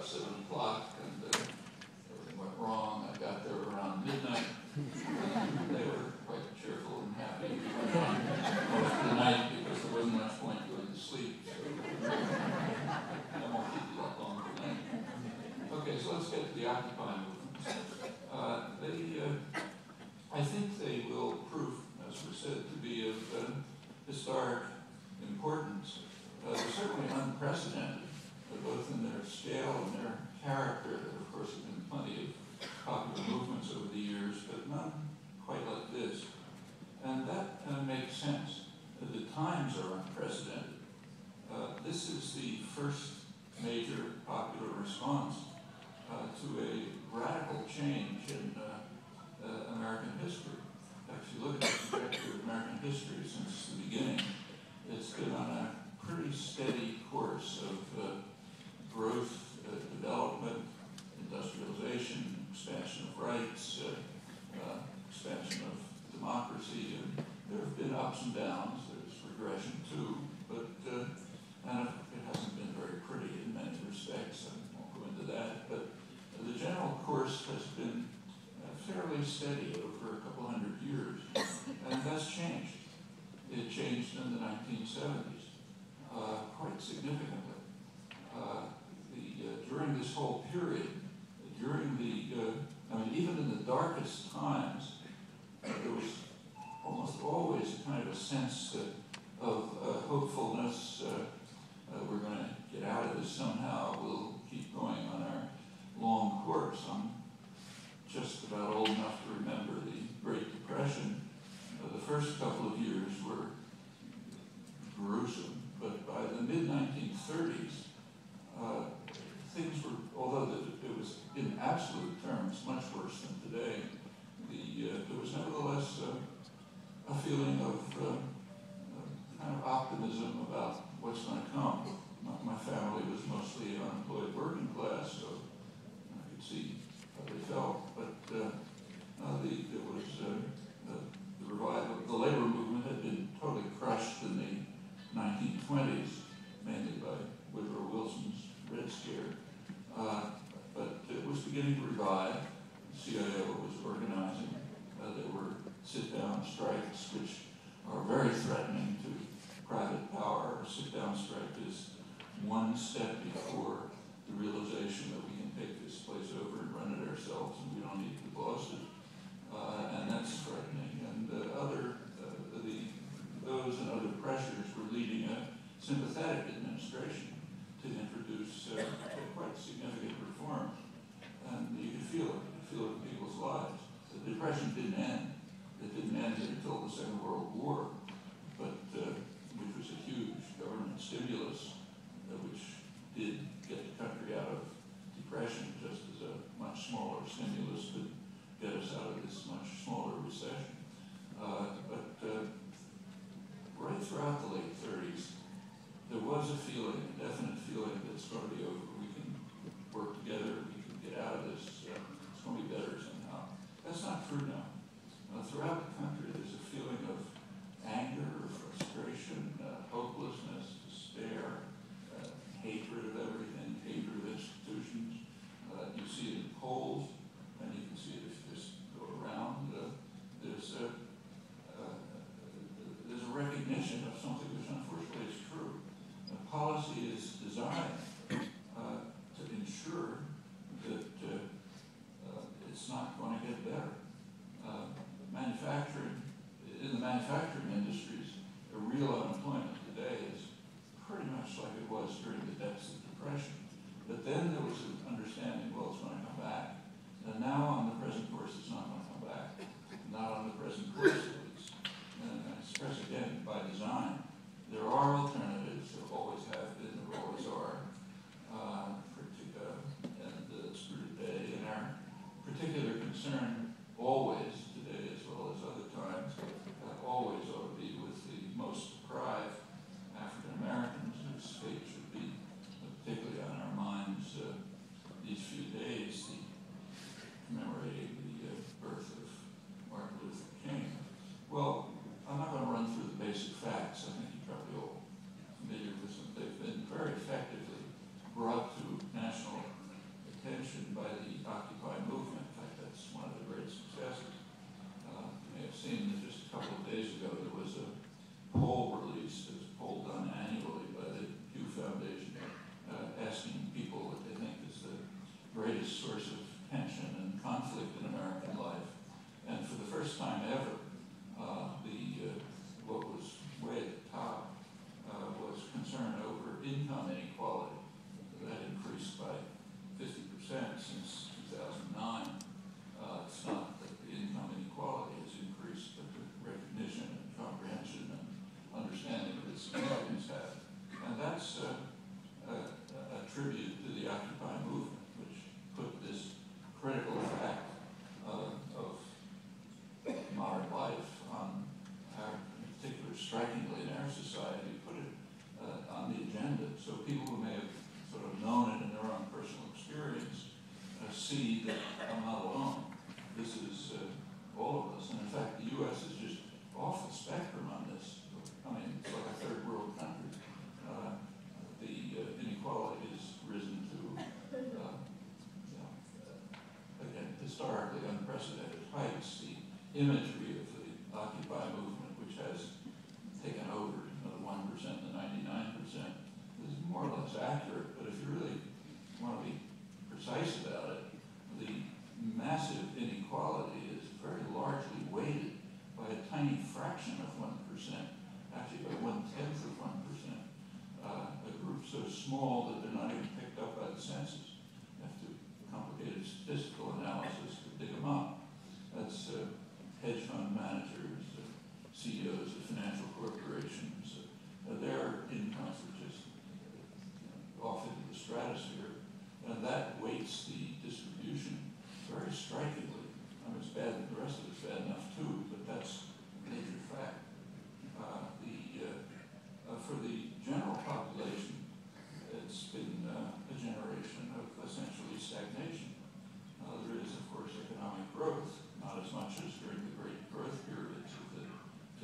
7 o'clock, and everything went wrong. I got there around midnight. They were quite cheerful and happy. We went on most of the night because there wasn't much point going to sleep. So I won't keep you that long tonight. Okay, so let's get to the Occupy movements. I think they will prove, as we said, to be of historic importance. They're certainly unprecedented, both in their scale and their character. There, of course, have been plenty of popular movements over the years, but none quite like this. And that makes sense. The times are unprecedented. This is the first major popular response to a radical change in American history. If you look at the trajectory of American history since the beginning, it's been on a pretty steady course of growth, development, industrialization, expansion of rights, expansion of democracy, and there have been ups and downs. There's regression too, but and it hasn't been very pretty in many respects. I won't go into that, but the general course has been fairly steady over a couple hundred years, and that's changed. It changed in the 1970s quite significantly. During this whole period, even in the darkest times, there was almost always a kind of a sense of hopefulness. We're going to get out of this somehow. We'll keep going on our long course. I'm just about old enough to remember the Great Depression. The first couple of years were gruesome, but by the mid-1930s, things were, although it was in absolute terms much worse than today, there was nevertheless a feeling of kind of optimism about what's going to come. My family was mostly unemployed working class, so I could see how they felt, but it was the revival. The labor movement had been totally crushed in the 1920s, mainly by Woodrow Wilson's Red Scare, but it was beginning to revive. The CIO was organizing. There were sit-down strikes, which are very threatening to private power. A sit-down strike is one step before the realization that we can take this place over and run it ourselves, and we don't need the bosses, and that's frightening. And those and other pressures were leading a sympathetic administration to introduce quite significant reforms, and you could feel it. You could feel it in people's lives. The Depression didn't end. It didn't end until the Second World War, but which was a huge government stimulus, which did get the country out of depression, just as a much smaller stimulus could get us out of this much smaller recession. But right throughout the late 30s, there was a feeling, a definite feeling that it's going to be over. We can work together. We can get out of this. It's going to be better somehow. That's not true now. Throughout the country, there's a feeling of anger, frustration, hopelessness, despair, hatred of everything, hatred of institutions. You see it in polls, and you can see it if you just go around. There's a recognition of something which unfortunately is true. Policy is designed to ensure that it's not going to get better. In the manufacturing industries, the real unemployment today is pretty much like it was during the depths of the Depression. But then there was an understanding, well, it's going to come back. And now on the present course, it's not going to come back. Not on the present course, at least. And I stress again, by design, there are alternatives. There always have been, there always are. And it's true today. And our particular concern always, today as well as other times, always ought to be with the most deprived African Americans, whose fate should be particularly on our minds these few days, commemorating the birth of Martin Luther King. Well, I'm not going to run through the basic facts. I think you probably all see that I'm not alone. This is all of us. And in fact, the U.S. is just off the spectrum on this. I mean, it's like a third world country. The inequality has risen to, again, historically unprecedented heights. The imagery of the Occupy movement, which has taken over the 1% and the 99%, is more or less accurate. But if you really want to be precise about it, the massive inequality is very largely weighted by a tiny fraction of 1%, actually by 1/10 of 1%. A group so small that they're not even picked up by the census. You have to complicated statistical analysis to dig them up. That's hedge fund managers, CEOs of financial corporations. Their incomes are just off into the stratosphere, and that weights the distribution very strikingly. I mean, it's bad, the rest of it's bad enough too, but that's a major fact. For the general population, it's been a generation of essentially stagnation. There is, of course, economic growth, not as much as during the great growth periods of the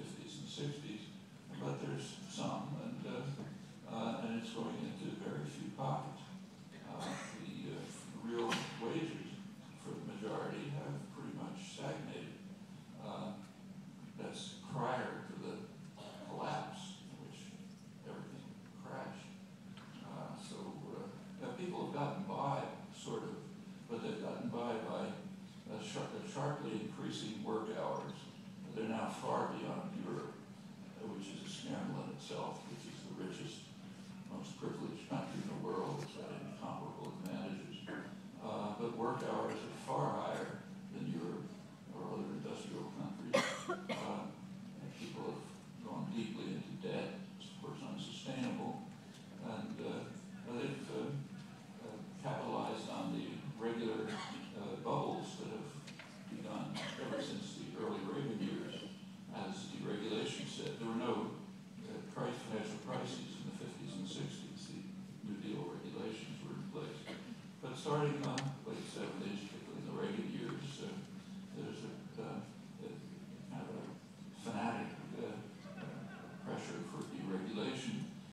50s and 60s, but there's some, and it's going into very few pockets. The real wages for the majority have pretty much stagnated. That's prior to the collapse, in which everything crashed. People have gotten by, sort of, but they've gotten by sharply increasing work hours. They're now far beyond Europe, which is a scandal in itself, which is the richest, most privileged country in the world. It's got incomparable advantages. But work hours are far higher than Europe or other industrial countries. People have gone deeply into debt. It's, of course, unsustainable. And they've capitalized on the regular bubbles that have begun ever since the early Reagan years. As deregulation said, there were no financial crises in the 50s and 60s. The New Deal regulations were in place. But starting in the late 70s, particularly in the Reagan years, there's a